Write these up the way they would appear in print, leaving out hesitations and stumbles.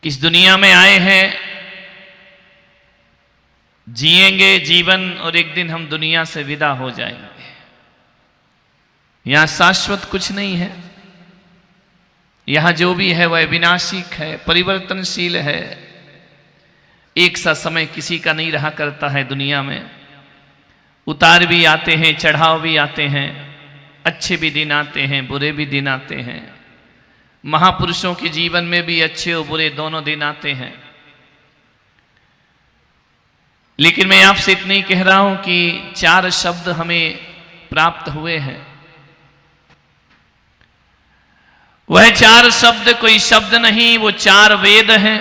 इस दुनिया में आए हैं, जिएंगे जीवन और एक दिन हम दुनिया से विदा हो जाएंगे। यहां शाश्वत कुछ नहीं है। यहां जो भी है वह विनाशिक है, परिवर्तनशील है। एक सा समय किसी का नहीं रहा करता है। दुनिया में उतार भी आते हैं, चढ़ाव भी आते हैं, अच्छे भी दिन आते हैं, बुरे भी दिन आते हैं। महापुरुषों के जीवन में भी अच्छे और बुरे दोनों दिन आते हैं। लेकिन मैं आपसे इतना ही कह रहा हूं कि 4 शब्द हमें प्राप्त हुए हैं। वह 4 शब्द कोई शब्द नहीं, वो 4 वेद हैं।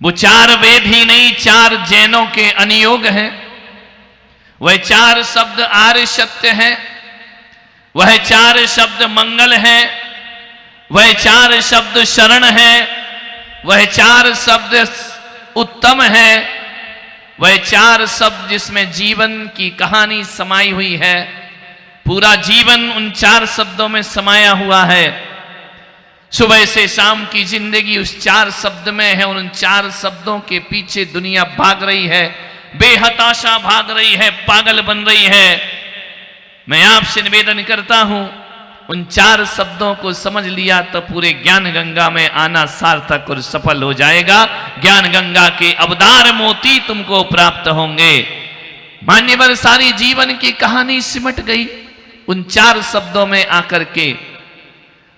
वो 4 वेद ही नहीं, 4 जैनों के अनुयोग हैं। वह 4 शब्द आर्य सत्य है। वह 4 शब्द मंगल है। वह 4 शब्द शरण है। वह 4 शब्द उत्तम है। वह 4 शब्द जिसमें जीवन की कहानी समाई हुई है। पूरा जीवन उन 4 शब्दों में समाया हुआ है। सुबह से शाम की जिंदगी उस 4 शब्द में है। उन 4 शब्दों के पीछे दुनिया भाग रही है, बेहताशा भाग रही है, पागल बन रही है। मैं आपसे निवेदन करता हूं, उन 4 शब्दों को समझ लिया तो पूरे ज्ञान गंगा में आना सार्थक और सफल हो जाएगा। ज्ञान गंगा के अवतार मोती तुमको प्राप्त होंगे। मान्यवर सारी जीवन की कहानी सिमट गई उन 4 शब्दों में आकर के।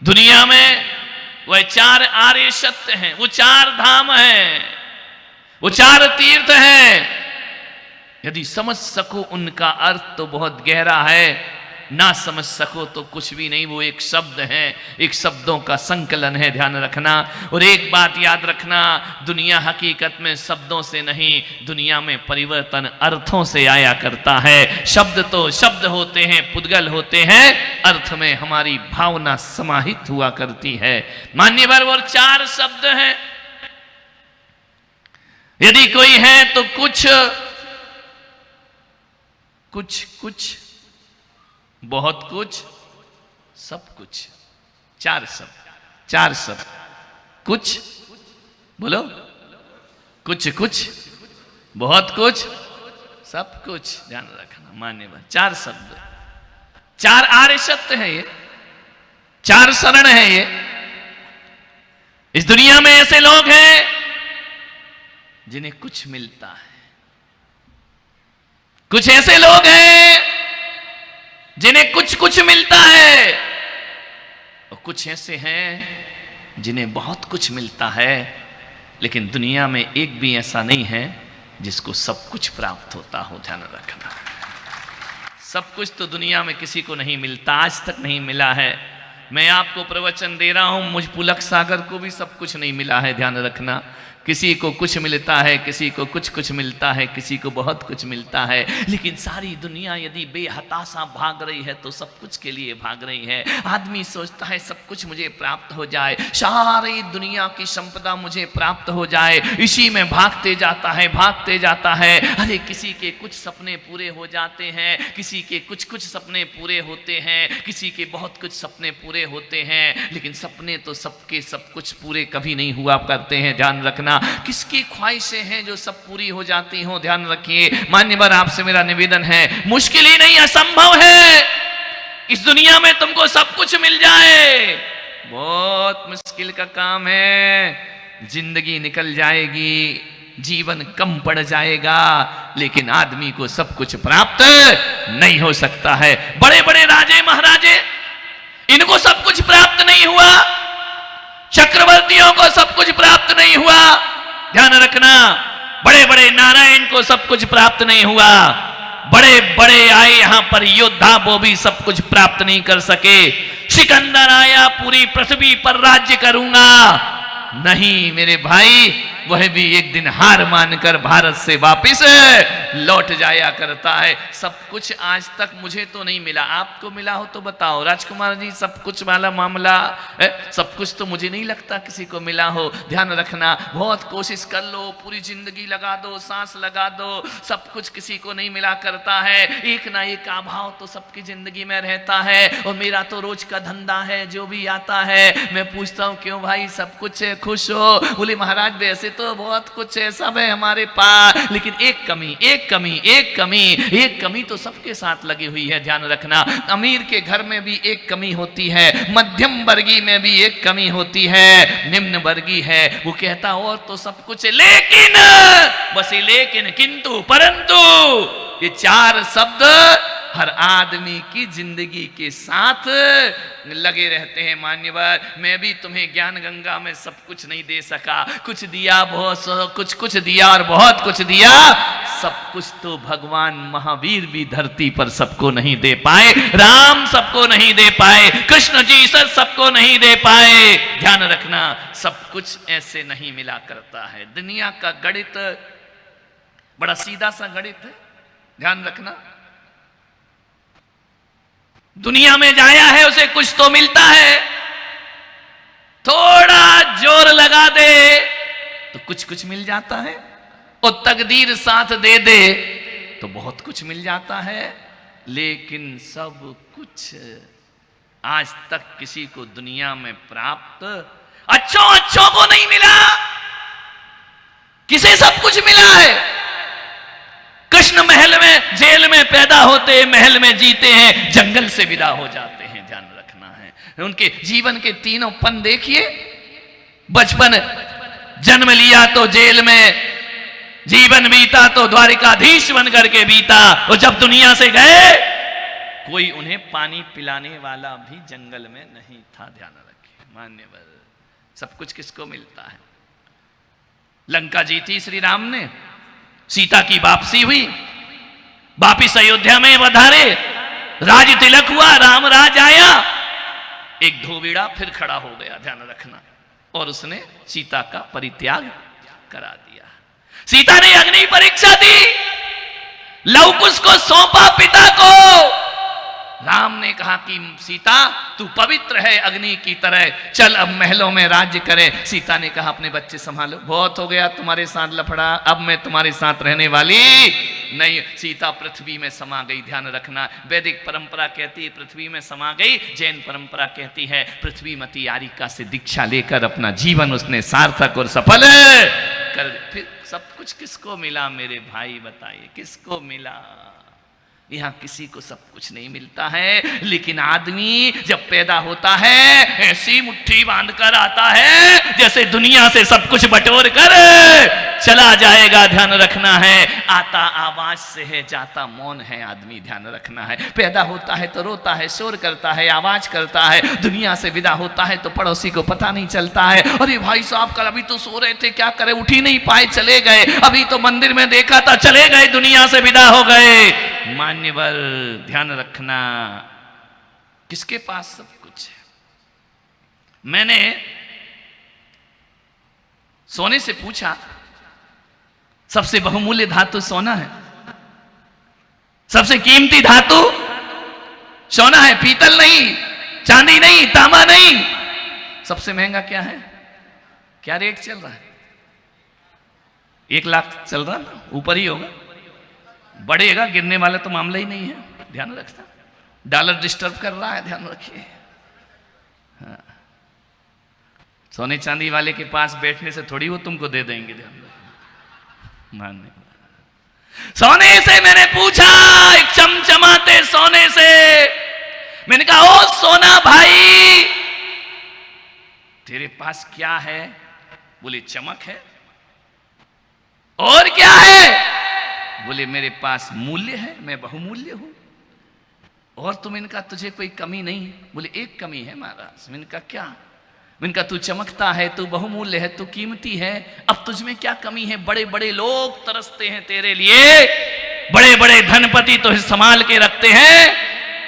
दुनिया में वह 4 आर्य सत्य हैं, वो 4 धाम हैं, वो 4 तीर्थ हैं। यदि समझ सको उनका अर्थ तो बहुत गहरा है, ना समझ सको तो कुछ भी नहीं। वो एक शब्द है, एक शब्दों का संकलन है, ध्यान रखना। और एक बात याद रखना, दुनिया हकीकत में शब्दों से नहीं, दुनिया में परिवर्तन अर्थों से आया करता है। शब्द तो शब्द होते हैं, पुद्गल होते हैं, अर्थ में हमारी भावना समाहित हुआ करती है। मान्यवर वो 4 शब्द हैं। यदि कोई है तो कुछ कुछ कुछ, बहुत कुछ, सब कुछ। 4 शब्द, 4 शब्द। कुछ बोलो, कुछ कुछ, बहुत कुछ, सब कुछ। ध्यान रखना मान्यवर, 4 शब्द, 4 आर्य सत्य है ये, 4 शरण है ये। इस दुनिया में ऐसे लोग हैं जिन्हें कुछ मिलता है, कुछ ऐसे लोग हैं जिन्हें कुछ कुछ मिलता है, और कुछ ऐसे हैं जिन्हें बहुत कुछ मिलता है। लेकिन दुनिया में एक भी ऐसा नहीं है जिसको सब कुछ प्राप्त होता हो। ध्यान रखना, सब कुछ तो दुनिया में किसी को नहीं मिलता, आज तक नहीं मिला है। मैं आपको प्रवचन दे रहा हूं, मुझ पुलक सागर को भी सब कुछ नहीं मिला है। ध्यान रखना, किसी को कुछ मिलता है, किसी को कुछ कुछ मिलता है, किसी को बहुत कुछ मिलता है। लेकिन सारी दुनिया यदि बेहताशा भाग रही है तो सब कुछ के लिए भाग रही है। आदमी सोचता है सब कुछ मुझे प्राप्त हो जाए, सारी दुनिया की संपदा मुझे प्राप्त हो जाए, इसी में भागते जाता है, भागते जाता है। अरे किसी के कुछ सपने पूरे हो जाते हैं, किसी के कुछ कुछ सपने पूरे होते हैं, किसी के बहुत कुछ सपने पूरे होते हैं। लेकिन सपने तो सबके सब कुछ पूरे कभी नहीं हुआ करते हैं। ध्यान रखना, किसकी ख्वाहिशें हैं जो सब पूरी हो जाती हो। ध्यान रखिए मान्यवर, आपसे मेरा निवेदन है, मुश्किल ही नहीं, असंभव है इस दुनिया में तुमको सब कुछ मिल जाए। बहुत मुश्किल का काम है। जिंदगी निकल जाएगी, जीवन कम पड़ जाएगा, लेकिन आदमी को सब कुछ प्राप्त नहीं हो सकता है। बड़े बड़े राजे महाराजे, इनको सब कुछ प्राप्त नहीं हुआ। चक्रवर्तियों को सब कुछ प्राप्त नहीं हुआ। ध्यान रखना, बड़े बड़े नारायण को सब कुछ प्राप्त नहीं हुआ। बड़े बड़े आए यहां पर योद्धा, वो भी सब कुछ प्राप्त नहीं कर सके। सिकंदर आया, पूरी पृथ्वी पर राज्य करूंगा, नहीं मेरे भाई, वह भी एक दिन हार मानकर भारत से वापिस लौट जाया करता है। सब कुछ आज तक मुझे तो नहीं मिला, आपको मिला हो तो बताओ राजकुमार जी। सब कुछ वाला मामला, सब कुछ तो मुझे नहीं लगता किसी को मिला हो। ध्यान रखना, बहुत कोशिश कर लो, पूरी जिंदगी लगा दो, सांस लगा दो, सब कुछ किसी को नहीं मिला करता है। एक ना एक अभाव तो सबकी जिंदगी में रहता है। और मेरा तो रोज का धंधा है, जो भी आता है मैं पूछता हूँ क्यों भाई सब कुछ खुश हो। बोले महाराज वैसे तो बहुत कुछ है, सब है हमारे पास, लेकिन एक कमी, एक कमी, एक कमी, एक कमी तो सबके साथ लगी हुई है, ध्यान रखना। अमीर के घर में भी एक कमी होती है, मध्यम वर्गीय में भी एक कमी होती है, निम्न वर्गीय है वो कहता और तो सब कुछ है, लेकिन, बस ये लेकिन, किंतु, परंतु, ये चार शब्द हर आदमी की जिंदगी के साथ लगे रहते हैं। मान्यवर, मैं भी तुम्हें ज्ञान गंगा में सब कुछ नहीं दे सका, कुछ दिया बहुत, कुछ दिया और बहुत कुछ दिया, सब कुछ तो भगवान महावीर भी धरती पर सबको नहीं दे पाए, राम सबको नहीं दे पाए, कृष्ण जी सबको नहीं दे पाए। ध्यान रखना, सब कुछ ऐसे नहीं मिला करता है। दुनिया का गणित बड़ा सीधा सा गणित है, ध्यान रखना। दुनिया में जाया है उसे कुछ तो मिलता है, थोड़ा जोर लगा दे तो कुछ मिल जाता है, और तकदीर साथ दे दे तो बहुत कुछ मिल जाता है। लेकिन सब कुछ आज तक किसी को दुनिया में प्राप्त अच्छों को नहीं मिला। किसे सब कुछ मिला है? कृष्ण महल में, जेल में पैदा होते, महल में जीते हैं, जंगल से विदा हो जाते हैं, ध्यान रखना है। उनके जीवन के तीनों पन देखिए। बचपन, जन्म लिया तो जेल में, जीवन बीता तो द्वारिकाधीश बन करके बीता, और जब दुनिया से गए कोई उन्हें पानी पिलाने वाला भी जंगल में नहीं था, ध्यान रखिए। मान्यवर, सब कुछ किसको मिलता है? लंका जीती श्री राम ने, सीता की वापसी हुई, वापिस अयोध्या में वधारे, राज तिलक हुआ, राम राज आया, एक धोबिड़ा फिर खड़ा हो गया, ध्यान रखना, और उसने सीता का परित्याग करा दिया। सीता ने अग्नि परीक्षा दी, लव कुश को सौंपा पिता को। राम ने कहा कि सीता तू पवित्र है अग्नि की तरह, चल अब महलों में राज्य करे। सीता ने कहा अपने बच्चे संभालो, बहुत हो गया तुम्हारे साथ लफड़ा, अब मैं तुम्हारे साथ रहने वाली नहीं। सीता पृथ्वी में समा गई, ध्यान रखना। वैदिक परंपरा कहती है पृथ्वी में समा गई, जैन परंपरा कहती है पृथ्वी मती आरिका से दीक्षा लेकर अपना जीवन उसने सार्थक और सफल कर। फिर सब कुछ किसको मिला मेरे भाई, बताइए किसको मिला? यहां किसी को सब कुछ नहीं मिलता है, लेकिन आदमी जब पैदा होता है ऐसी मुट्ठी बांधकर आता है जैसे दुनिया से सब कुछ बटोर कर चला जाएगा, ध्यान रखना है। आता आवाज से है, जाता मौन है आदमी, ध्यान रखना है। पैदा होता है तो रोता है, शोर करता है, आवाज करता है, दुनिया से विदा होता है तो पड़ोसी को पता नहीं चलता है, अरे भाई साहब कल अभी तो सो रहे थे, क्या करे, उठ ही नहीं पाए, चले गए, अभी तो मंदिर में देखा था, चले गए, दुनिया से विदा हो गए। मान्यवर, ध्यान रखना, किसके पास सब कुछ है? मैंने सोने से पूछा, सबसे बहुमूल्य धातु सोना है, सबसे कीमती धातु सोना है, पीतल नहीं, चांदी नहीं, तांबा नहीं। सबसे महंगा क्या है? क्या रेट चल रहा है? 1 लाख चल रहा है, ऊपर ही होगा, बढ़ेगा, गिरने वाला तो मामला ही नहीं है, ध्यान रखना। डॉलर डिस्टर्ब कर रहा है, ध्यान रखिए। हाँ। सोने चांदी वाले के पास बैठने से थोड़ी वो तुमको दे देंगे, ध्यान रखना। मानने सोने से मैंने पूछा, एक चमचमाते सोने से, मैंने कहा ओ सोना भाई तेरे पास क्या है? बोले चमक है। और क्या है? बोले मेरे पास मूल्य है, मैं बहुमूल्य हूं। और तुम इनका, तुझे कोई कमी नहीं? बोले एक कमी है महाराज। मैंने कहा क्या? मैंने कहा तू चमकता है, तू बहुमूल्य है, तू कीमती है, अब तुझ में क्या कमी है? बड़े बड़े लोग तरसते हैं तेरे लिए, बड़े बड़े धनपति तो संभाल के रखते हैं,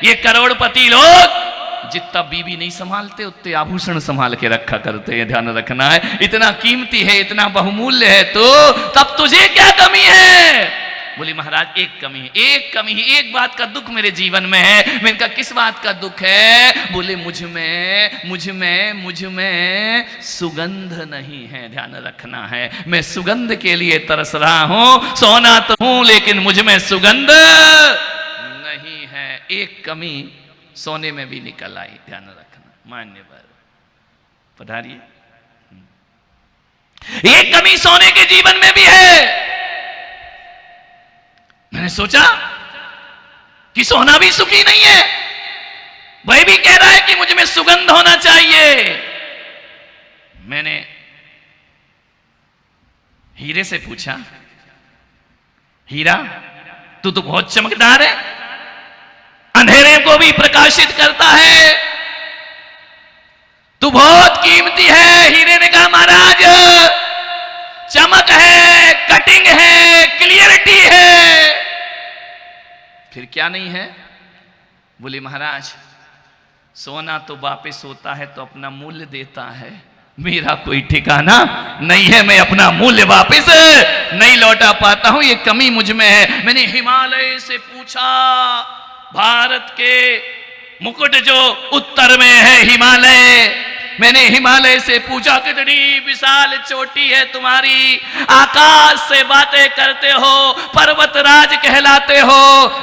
ये करोड़पति लोग जितना बीवी नहीं संभालते उतने आभूषण संभाल के रखा करते हैं, ध्यान रखना है। इतना कीमती है, इतना बहुमूल्य है तो तब तुझे क्या कमी है? बोली महाराज एक कमी है, एक कमी है, एक बात का दुख मेरे जीवन में है। मैंने कहा किस बात का दुख है? बोले मुझ में सुगंध नहीं है, ध्यान रखना है। मैं सुगंध के लिए तरस रहा हूं, सोना तो हूं लेकिन मुझ में सुगंध नहीं है। एक कमी सोने में भी निकल आई, ध्यान रखना। मान्यवर पधारिए। ये कमी सोने के जीवन में भी है। मैंने सोचा कि सोना भी सुखी नहीं है, वह भी कह रहा है कि मुझ में सुगंध होना चाहिए। मैंने हीरे से पूछा, हीरा तू तो बहुत चमकदार है, अंधेरे को भी प्रकाशित करता है, तू बहुत कीमती है। हीरे ने कहा महाराज चमक है, कटिंग है, क्लियरिटी है, फिर क्या नहीं है? बोले महाराज सोना तो वापस होता है तो अपना मूल्य देता है, मेरा कोई ठिकाना नहीं है, मैं अपना मूल्य वापस नहीं लौटा पाता हूं, ये कमी मुझ में है। मैंने हिमालय से पूछा, भारत के मुकुट जो उत्तर में है हिमालय, मैंने हिमालय से पूछा कितनी विशाल चोटी है तुम्हारी, आकाश से बातें करते हो, पर्वत राज कहलाते हो,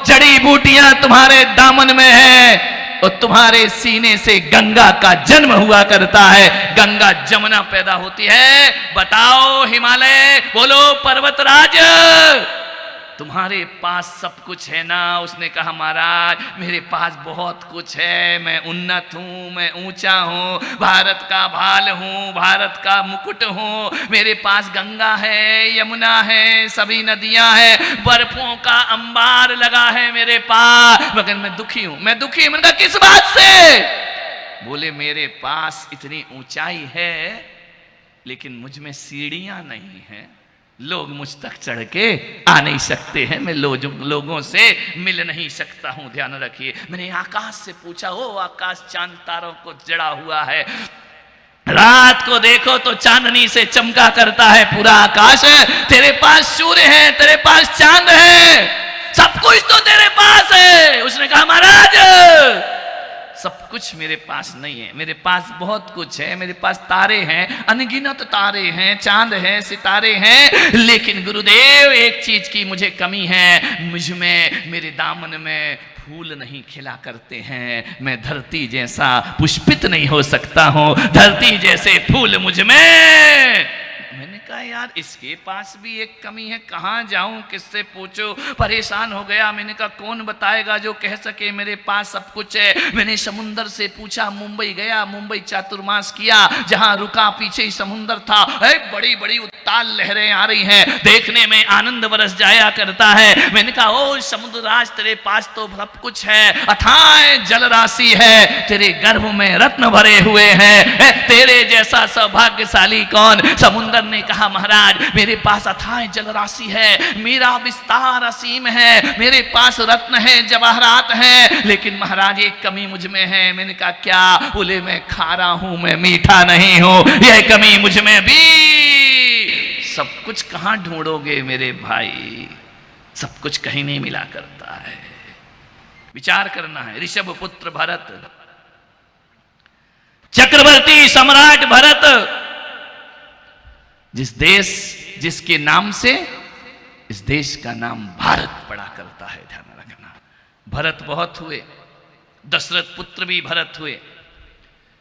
जड़ी बूटियां तुम्हारे दामन में है और तुम्हारे सीने से गंगा का जन्म हुआ करता है, गंगा जमुना पैदा होती है। बताओ हिमालय, बोलो पर्वतराज, तुम्हारे पास सब कुछ है ना? उसने कहा महाराज मेरे पास बहुत कुछ है, मैं उन्नत हूं, मैं ऊंचा हूं, भारत का भाल हूं, भारत का मुकुट हूं, मेरे पास गंगा है, यमुना है, सभी नदियां हैं, बर्फों का अंबार लगा है मेरे पास, मगर मैं दुखी हूं, मैं दुखी। मैंने कहा किस बात से? बोले मेरे पास इतनी ऊंचाई है लेकिन मुझ में सीढ़ियां नहीं है, लोग मुझ तक चढ़ के आ नहीं सकते हैं, मैं लोगों से मिल नहीं सकता हूं, ध्यान रखिए। मैंने आकाश से पूछा, ओ आकाश चांद तारों को जड़ा हुआ है, रात को देखो तो चांदनी से चमका करता है पूरा आकाश, तेरे पास सूर्य है, तेरे पास चांद है, सब कुछ तो तेरे पास है। उसने कहा महाराज सब कुछ मेरे पास नहीं है, मेरे पास बहुत कुछ है, मेरे पास तारे हैं, अनगिनत तारे हैं, चांद है, सितारे हैं, लेकिन गुरुदेव एक चीज की मुझे कमी है, मुझ में, मेरे दामन में फूल नहीं खिला करते हैं, मैं धरती जैसा पुष्पित नहीं हो सकता हूं, धरती जैसे फूल मुझ में। मैंने कहा यार इसके पास भी एक कमी है, कहां जाऊं, किससे पूछूं, परेशान हो गया। मैंने कहा कौन बताएगा जो कह सके मेरे पास सब कुछ है। मैंने समुंदर से पूछा, मुंबई गया, मुंबई चातुर्मास किया, जहां रुका पीछे ही समुंदर था, बड़ी बड़ी उत्ताल लहरें आ रही हैं, देखने में आनंद बरस जाया करता है। मैंने कहा ओ समुद्र राज तेरे पास तो सब कुछ है, अथाह जल राशि है, तेरे गर्भ में रत्न भरे हुए हैं, तेरे जैसा सौभाग्यशाली कौन? समुंदर ने कहा महाराज मेरे पास अथाह जल राशि है, मेरा विस्तार असीम है, मेरे पास रत्न है, जवाहरात है, लेकिन महाराज एक कमी मुझ में है। मैंने कहा क्या? बोले मैं खारा हूं, मैं मीठा नहीं हूं, यह कमी मुझ में भी। सब कुछ कहां ढूंढोगे मेरे भाई, सब कुछ कहीं नहीं मिला करता है, विचार करना है। ऋषभ पुत्र भरत, चक्रवर्ती सम्राट भरत, जिसके नाम से इस देश का नाम भारत पड़ा करता है, ध्यान रखना। भरत बहुत हुए, दशरथ पुत्र भी भरत हुए,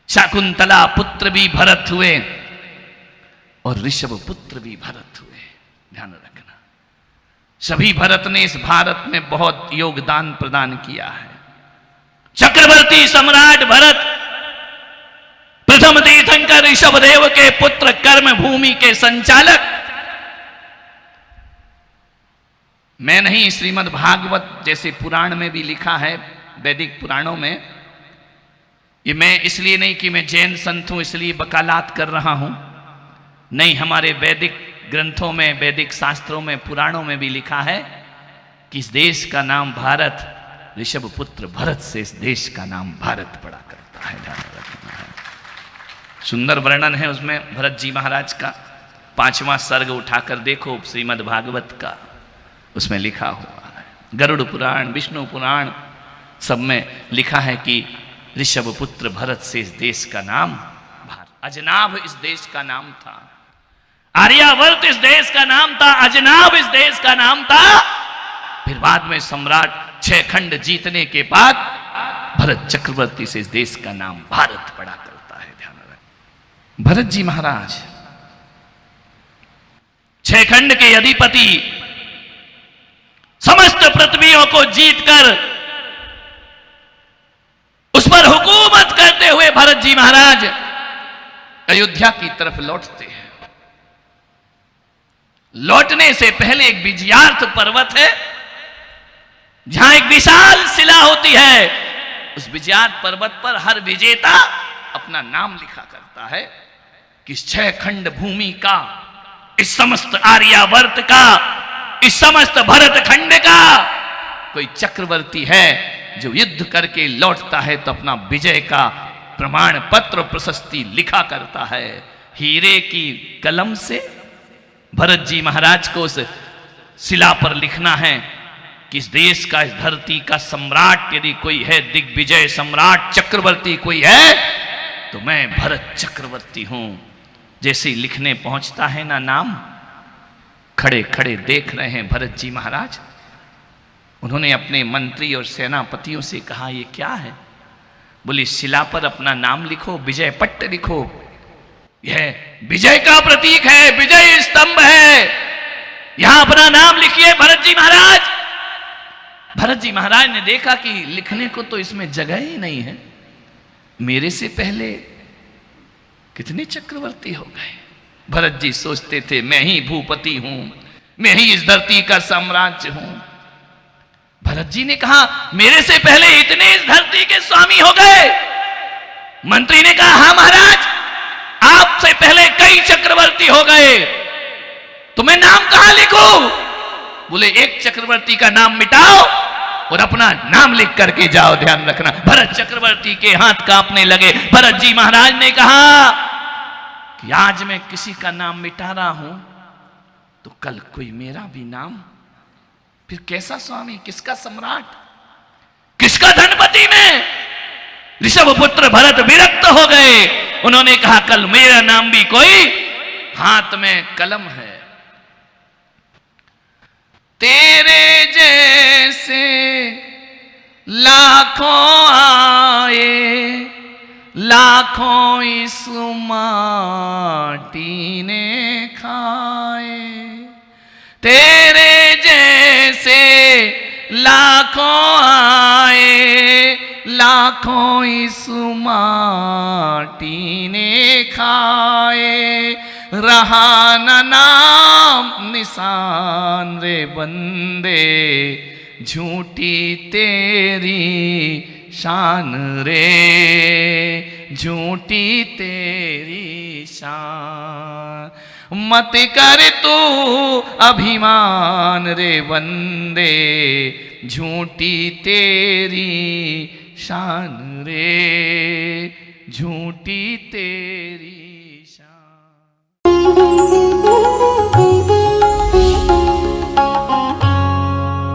शकुंतला पुत्र भी भरत हुए और ऋषभ पुत्र भी भरत हुए, ध्यान रखना। सभी भरत ने इस भारत में बहुत योगदान प्रदान किया है। चक्रवर्ती सम्राट भरत, प्रथम तीर्थंकर ऋषभदेव के पुत्र, कर्म भूमि के संचालक। मैं नहीं, श्रीमद् भागवत जैसे पुराण में भी लिखा है, वैदिक पुराणों में। ये मैं इसलिए नहीं कि मैं जैन संत हूं इसलिए वकालत कर रहा हूं, नहीं, हमारे वैदिक ग्रंथों में, वैदिक शास्त्रों में, पुराणों में भी लिखा है कि इस देश का नाम भारत, ऋषभ पुत्र भरत से इस देश का नाम भारत पड़ा करता है, ध्यान रखना है। सुंदर वर्णन है उसमें भरत जी महाराज का, 5वां सर्ग उठाकर देखो श्रीमद् भागवत का, उसमें लिखा हुआ है। गरुड़ पुराण, विष्णु पुराण, सब में लिखा है कि ऋषभ पुत्र भरत से इस देश का नाम भारत। अजनाभ इस देश का नाम था, आर्यावर्त इस देश का नाम था, अजनाभ इस देश का नाम था। फिर बाद में सम्राट 6 खंड जीतने के बाद भरत चक्रवर्ती से इस देश का नाम भारत पड़ा करता है, ध्यान रखें। भरत जी महाराज छह खंड के अधिपति, समस्त पृथ्वियों को जीतकर उस पर हुकूमत करते हुए भरत जी महाराज अयोध्या की तरफ लौटते हैं। लौटने से पहले एक विजयार्थ पर्वत है, जहां एक विशाल शिला होती है। उस विजयार्थ पर्वत पर हर विजेता अपना नाम लिखा करता है कि इस छह खंड भूमि का, इस समस्त आर्यावर्त का, इस समस्त भरत खंड का कोई चक्रवर्ती है जो युद्ध करके लौटता है तो अपना विजय का प्रमाण पत्र प्रशस्ति लिखा करता है। हीरे की कलम से भरत जी महाराज को उस शिला पर लिखना है कि इस देश का, इस धरती का सम्राट यदि कोई है, दिग्विजय सम्राट चक्रवर्ती कोई है, तो मैं भरत चक्रवर्ती हूं। जैसे ही लिखने पहुंचता है ना नाम, खड़े खड़े देख रहे हैं भरत जी महाराज। उन्होंने अपने मंत्री और सेनापतियों से कहा, ये क्या है? बोली, शिला पर अपना नाम लिखो, विजय पट्ट लिखो, यह विजय का प्रतीक है, विजय स्तंभ है, यहां अपना नाम लिखिए भरत जी महाराज। भरत जी महाराज ने देखा कि लिखने को तो इसमें जगह ही नहीं है, मेरे से पहले कितने चक्रवर्ती हो गए। भरत जी सोचते थे, मैं ही भूपति हूं, मैं ही इस धरती का साम्राज्य हूं। भरत जी ने कहा, मेरे से पहले इतने इस धरती के स्वामी हो गए। मंत्री ने कहा, हां महाराज, आपसे पहले कई चक्रवर्ती हो गए, तो मैं नाम कहां लिखूं? बोले, एक चक्रवर्ती का नाम मिटाओ और अपना नाम लिख करके जाओ, ध्यान रखना। भरत चक्रवर्ती के हाथ कांपने लगे। भरत जी महाराज ने कहा कि आज मैं किसी का नाम मिटा रहा हूं तो कल कोई मेरा भी नाम, फिर कैसा स्वामी, किसका सम्राट, किसका धनपति में। ऋषभ पुत्र भरत विरक्त हो गए। उन्होंने कहा, कल मेरा नाम भी कोई हाथ में कलम है। तेरे जैसे लाखों आए, लाखों इस माटी ने खाए। तेरे जैसे लाखों आए, लाखों इस माटी ने खाए। रहा न नाम निशान रे बंदे, झूठी तेरी शान रे, झूठी तेरी शान। मत कर तू अभिमान रे बंदे, झूठी तेरी शान रे, झूठी तेरी